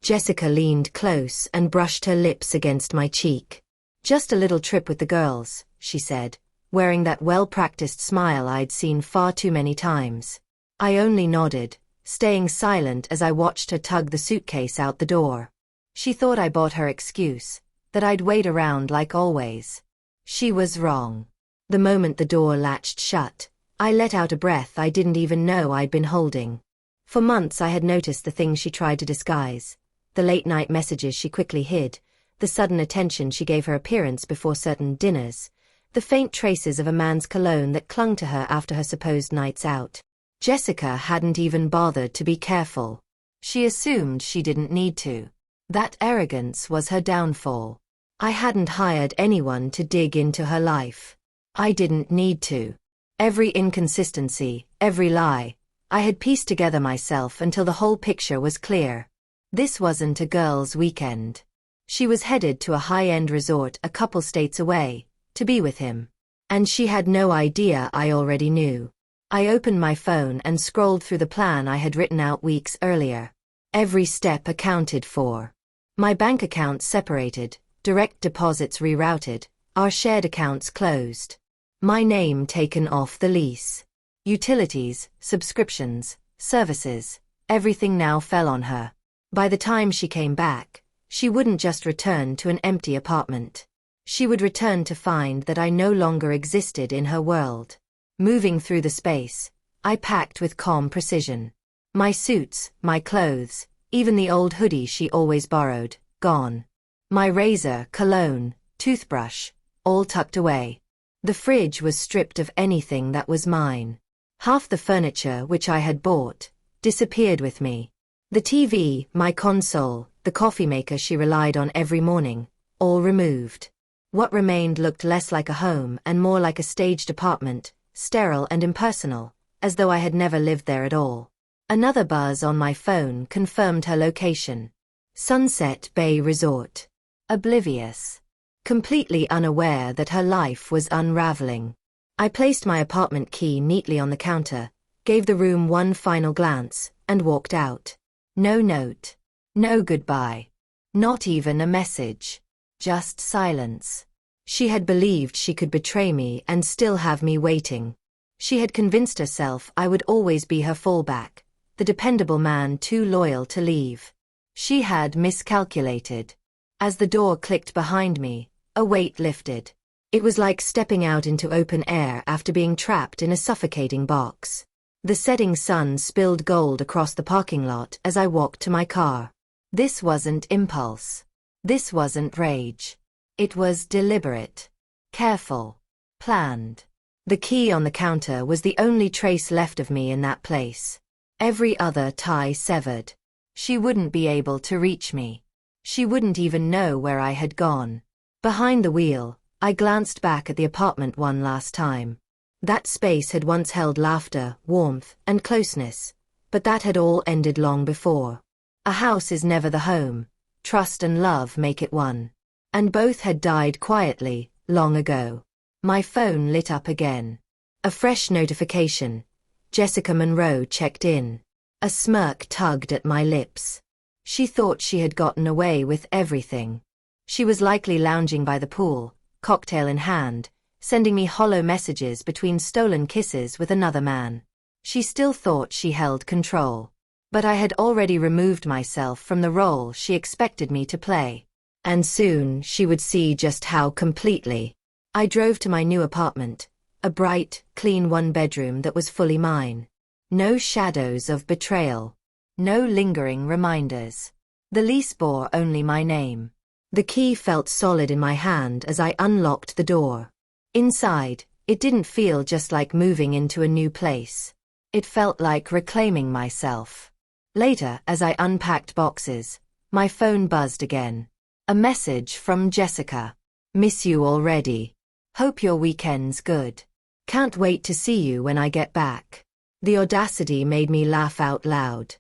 Jessica leaned close and brushed her lips against my cheek. "Just a little trip with the girls," she said, wearing that well-practiced smile I'd seen far too many times. I only nodded, staying silent as I watched her tug the suitcase out the door. She thought I bought her excuse, that I'd wait around like always. She was wrong. The moment the door latched shut, I let out a breath I didn't even know I'd been holding. For months I had noticed the things she tried to disguise, the late-night messages she quickly hid, the sudden attention she gave her appearance before certain dinners, the faint traces of a man's cologne that clung to her after her supposed nights out. Jessica hadn't even bothered to be careful. She assumed she didn't need to. That arrogance was her downfall. I hadn't hired anyone to dig into her life. I didn't need to. Every inconsistency, every lie, I had pieced together myself until the whole picture was clear. This wasn't a girl's weekend. She was headed to a high-end resort a couple states away, to be with him. And she had no idea I already knew. I opened my phone and scrolled through the plan I had written out weeks earlier. Every step accounted for. My bank accounts separated, direct deposits rerouted, our shared accounts closed. My name taken off the lease. Utilities, subscriptions, services, everything now fell on her. By the time she came back, she wouldn't just return to an empty apartment. She would return to find that I no longer existed in her world. Moving through the space, I packed with calm precision. My suits, my clothes, even the old hoodie she always borrowed, gone. My razor, cologne, toothbrush, all tucked away. The fridge was stripped of anything that was mine. Half the furniture which I had bought disappeared with me. The TV, my console, the coffee maker she relied on every morning, all removed. What remained looked less like a home and more like a staged apartment, sterile and impersonal, as though I had never lived there at all. Another buzz on my phone confirmed her location. Sunset Bay Resort. Oblivious. Completely unaware that her life was unraveling. I placed my apartment key neatly on the counter, gave the room one final glance, and walked out. No note. No goodbye. Not even a message. Just silence. She had believed she could betray me and still have me waiting. She had convinced herself I would always be her fallback, the dependable man too loyal to leave. She had miscalculated. As the door clicked behind me, a weight lifted. It was like stepping out into open air after being trapped in a suffocating box. The setting sun spilled gold across the parking lot as I walked to my car. This wasn't impulse. This wasn't rage. It was deliberate. Careful. Planned. The key on the counter was the only trace left of me in that place. Every other tie severed. She wouldn't be able to reach me. She wouldn't even know where I had gone. Behind the wheel, I glanced back at the apartment one last time. That space had once held laughter, warmth, and closeness, but that had all ended long before. A house is never the home. Trust and love make it one. And both had died quietly, long ago. My phone lit up again. A fresh notification. Jessica Monroe checked in. A smirk tugged at my lips. She thought she had gotten away with everything. She was likely lounging by the pool, cocktail in hand, sending me hollow messages between stolen kisses with another man. She still thought she held control. But I had already removed myself from the role she expected me to play. And soon she would see just how completely. I drove to my new apartment, a bright, clean one-bedroom that was fully mine. No shadows of betrayal. No lingering reminders. The lease bore only my name. The key felt solid in my hand as I unlocked the door. Inside, it didn't feel just like moving into a new place. It felt like reclaiming myself. Later, as I unpacked boxes, my phone buzzed again. A message from Jessica. Miss you already. Hope your weekend's good. Can't wait to see you when I get back. The audacity made me laugh out loud.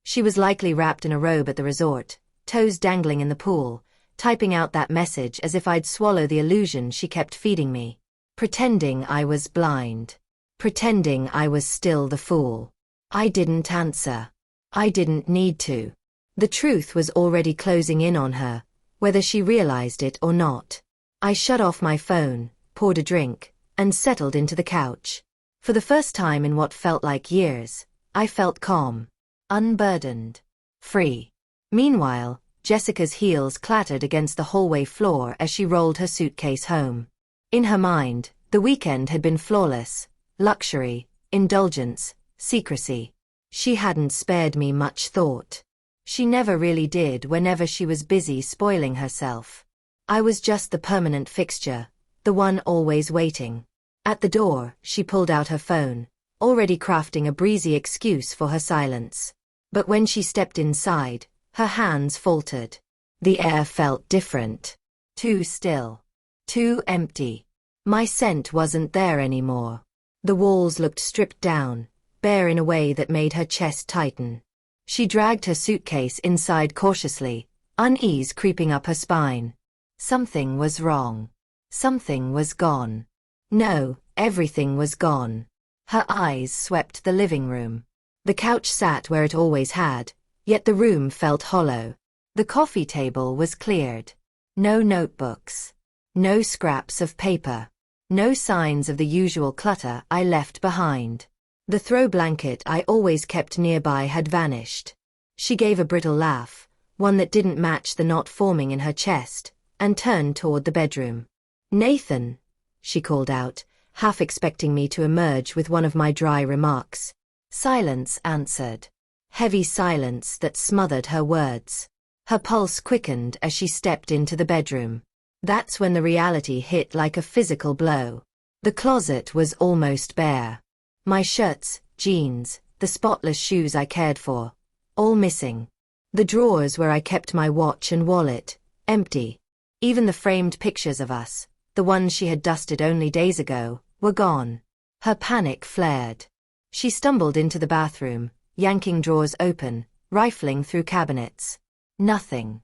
She was likely wrapped in a robe at the resort, toes dangling in the pool, typing out that message as if I'd swallow the illusion she kept feeding me. Pretending I was blind. Pretending I was still the fool. I didn't answer. I didn't need to. The truth was already closing in on her, whether she realized it or not. I shut off my phone, poured a drink, and settled into the couch. For the first time in what felt like years, I felt calm, unburdened, free. Meanwhile, Jessica's heels clattered against the hallway floor as she rolled her suitcase home. In her mind, the weekend had been flawless: luxury, indulgence, secrecy. She hadn't spared me much thought. She never really did whenever she was busy spoiling herself. I was just the permanent fixture, the one always waiting. At the door, she pulled out her phone, already crafting a breezy excuse for her silence. But when she stepped inside, her hands faltered. The air felt different. Too still. Too empty. My scent wasn't there anymore. The walls looked stripped down, bare in a way that made her chest tighten. She dragged her suitcase inside cautiously, unease creeping up her spine. Something was wrong. Something was gone. No, everything was gone. Her eyes swept the living room. The couch sat where it always had, yet the room felt hollow. The coffee table was cleared. No notebooks. No scraps of paper. No signs of the usual clutter I left behind. The throw blanket I always kept nearby had vanished. She gave a brittle laugh, one that didn't match the knot forming in her chest, and turned toward the bedroom. "Nathan," she called out, half expecting me to emerge with one of my dry remarks. Silence answered. Heavy silence that smothered her words. Her pulse quickened as she stepped into the bedroom. That's when the reality hit like a physical blow. The closet was almost bare. My shirts, jeans, the spotless shoes I cared for, all missing. The drawers where I kept my watch and wallet, empty. Even the framed pictures of us, the ones she had dusted only days ago, were gone. Her panic flared. She stumbled into the bathroom, yanking drawers open, rifling through cabinets. Nothing.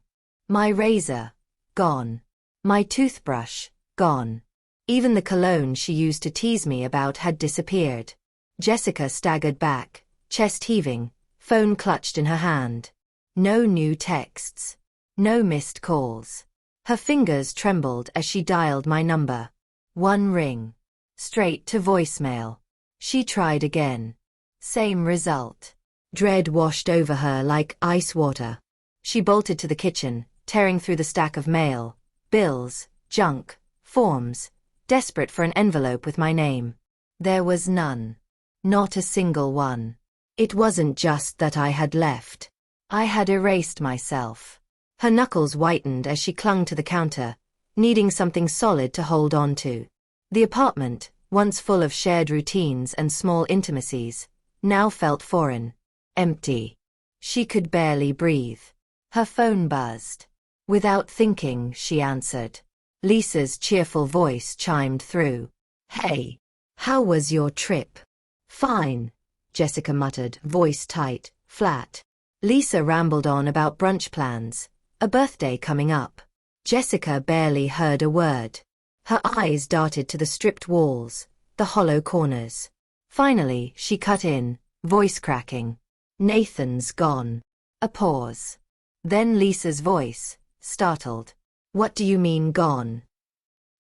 My razor, gone. My toothbrush, gone. Even the cologne she used to tease me about had disappeared. Jessica staggered back, chest heaving, phone clutched in her hand. No new texts. No missed calls. Her fingers trembled as she dialed my number. One ring. Straight to voicemail. She tried again. Same result. Dread washed over her like ice water. She bolted to the kitchen, tearing through the stack of mail, bills, junk, forms, desperate for an envelope with my name. There was none. Not a single one. It wasn't just that I had left. I had erased myself. Her knuckles whitened as she clung to the counter, needing something solid to hold on to. The apartment, once full of shared routines and small intimacies, now felt foreign. Empty. She could barely breathe. Her phone buzzed. Without thinking, she answered. Lisa's cheerful voice chimed through. "Hey. How was your trip?" "Fine," Jessica muttered, voice tight, flat. Lisa rambled on about brunch plans, a birthday coming up. Jessica barely heard a word. Her eyes darted to the stripped walls, the hollow corners. Finally, she cut in, voice cracking. "Nathan's gone." A pause. Then Lisa's voice, startled. "What do you mean gone?"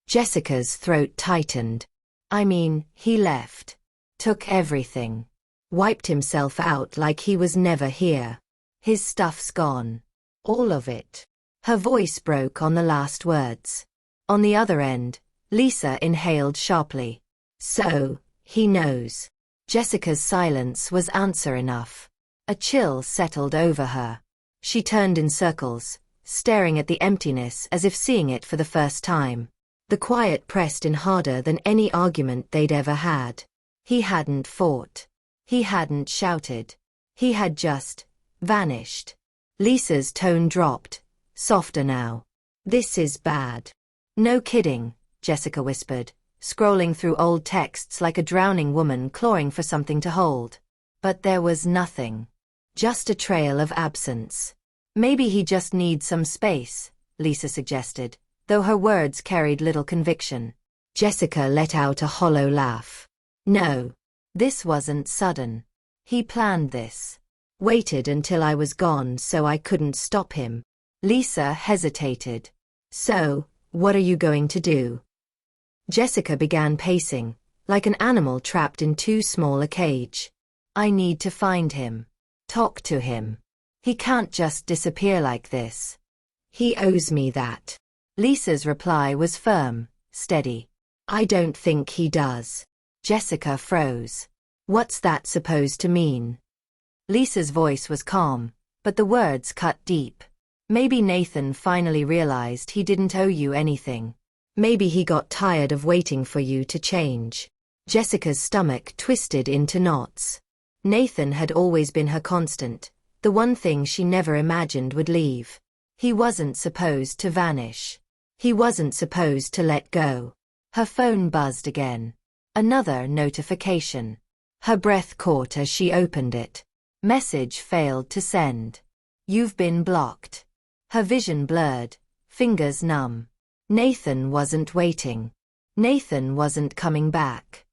Jessica's throat tightened. "I mean, he left. Took everything. Wiped himself out like he was never here. His stuff's gone. All of it." Her voice broke on the last words. On the other end, Lisa inhaled sharply. "So, he knows." Jessica's silence was answer enough. A chill settled over her. She turned in circles, staring at the emptiness as if seeing it for the first time. The quiet pressed in harder than any argument they'd ever had. He hadn't fought. He hadn't shouted. He had just vanished. Lisa's tone dropped, softer now. "This is bad." "No kidding," Jessica whispered, scrolling through old texts like a drowning woman clawing for something to hold. But there was nothing. Just a trail of absence. "Maybe he just needs some space," Lisa suggested, though her words carried little conviction. Jessica let out a hollow laugh. "No. This wasn't sudden. He planned this. Waited until I was gone so I couldn't stop him. Lisa hesitated. So, what are you going to do? Jessica began pacing, like an animal trapped in too small a cage. I need to find him. Talk to him. He can't just disappear like this. He owes me that. Lisa's reply was firm, steady. I don't think he does. Jessica froze. What's that supposed to mean? Lisa's voice was calm, but the words cut deep. Maybe Nathan finally realized he didn't owe you anything. Maybe he got tired of waiting for you to change. Jessica's stomach twisted into knots. Nathan had always been her constant, the one thing she never imagined would leave. He wasn't supposed to vanish. He wasn't supposed to let go. Her phone buzzed again. Another notification. Her breath caught as she opened it. Message failed to send. You've been blocked. Her vision blurred, fingers numb. Nathan wasn't waiting. Nathan wasn't coming back.